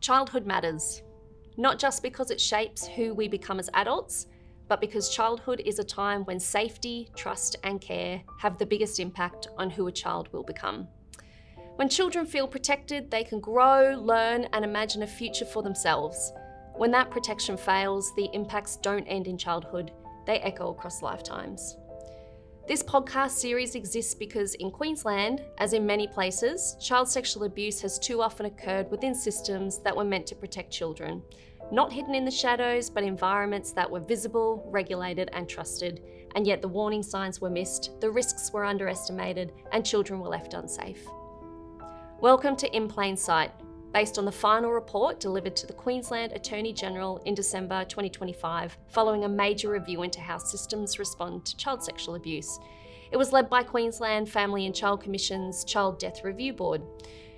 Childhood matters, not just because it shapes who we become as adults, but because childhood is a time when safety, trust, and care have the biggest impact on who a child will become. When children feel protected, they can grow, learn, and imagine a future for themselves. When that protection fails, the impacts don't end in childhood, they echo across lifetimes. This podcast series exists because in Queensland, as in many places, child sexual abuse has too often occurred within systems that were meant to protect children. Not hidden in the shadows, but environments that were visible, regulated, and trusted. And yet the warning signs were missed, the risks were underestimated, and children were left unsafe. Welcome to In Plain Sight, based on the final report delivered to the Queensland Attorney General in December 2025, following a major review into how systems respond to child sexual abuse. It was led by Queensland Family and Child Commission's Child Death Review Board.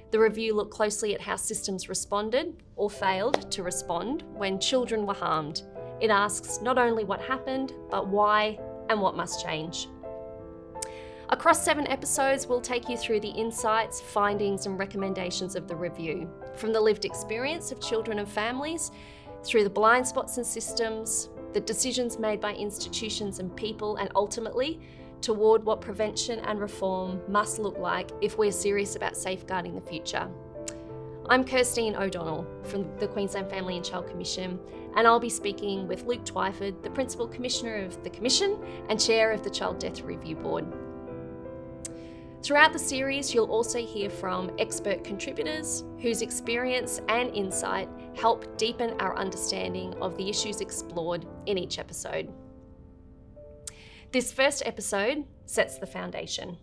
The review looked closely at how systems responded, or failed to respond, when children were harmed. It asks not only what happened, but why and what must change. Across 7 episodes, we'll take you through the insights, findings, and recommendations of the review, from the lived experience of children and families, through the blind spots in systems, the decisions made by institutions and people, and ultimately, toward what prevention and reform must look like if we're serious about safeguarding the future. I'm Kirstine O'Donnell from the Queensland Family and Child Commission, and I'll be speaking with Luke Twyford, the Principal Commissioner of the Commission and Chair of the Child Death Review Board. Throughout the series, you'll also hear from expert contributors whose experience and insight help deepen our understanding of the issues explored in each episode. This first episode sets the foundation.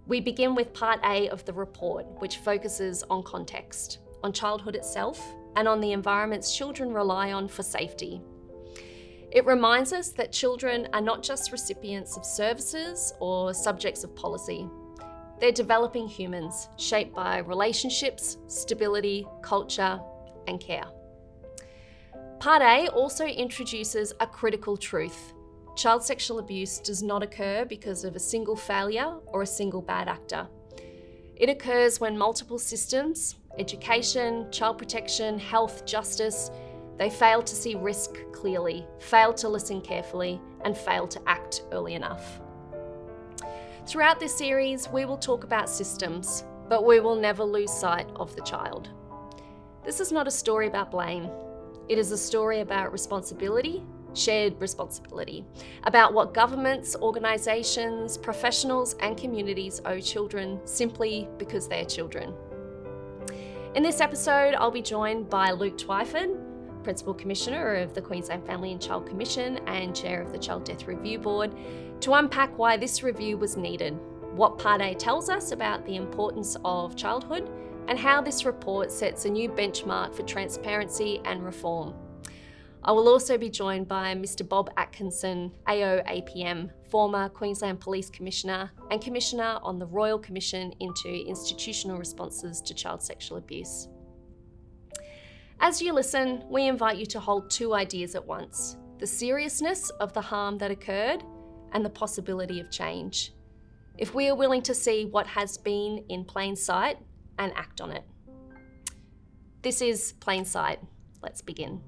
We begin with part A of the report, which focuses on context, on childhood itself, and on the environments children rely on for safety. It reminds us that children are not just recipients of services or subjects of policy. They're developing humans shaped by relationships, stability, culture, and care. Part A also introduces a critical truth. Child sexual abuse does not occur because of a single failure or a single bad actor. It occurs when multiple systems, education, child protection, health, justice, they fail to see risk clearly, fail to listen carefully, and fail to act early enough. Throughout this series, we will talk about systems, but we will never lose sight of the child. This is not a story about blame. It is a story about responsibility, shared responsibility, about what governments, organisations, professionals, and communities owe children simply because they're children. In this episode, I'll be joined by Luke Twyford, Principal Commissioner of the Queensland Family and Child Commission and Chair of the Child Death Review Board, to unpack why this review was needed, what Part A tells us about the importance of childhood, and how this report sets a new benchmark for transparency and reform. I will also be joined by Mr. Bob Atkinson, AO-APM, former Queensland Police Commissioner and Commissioner on the Royal Commission into Institutional Responses to Child Sexual Abuse. As you listen, we invite you to hold 2 ideas at once: the seriousness of the harm that occurred and the possibility of change. If we are willing to see what has been in plain sight and act on it. This is Plain Sight. Let's begin.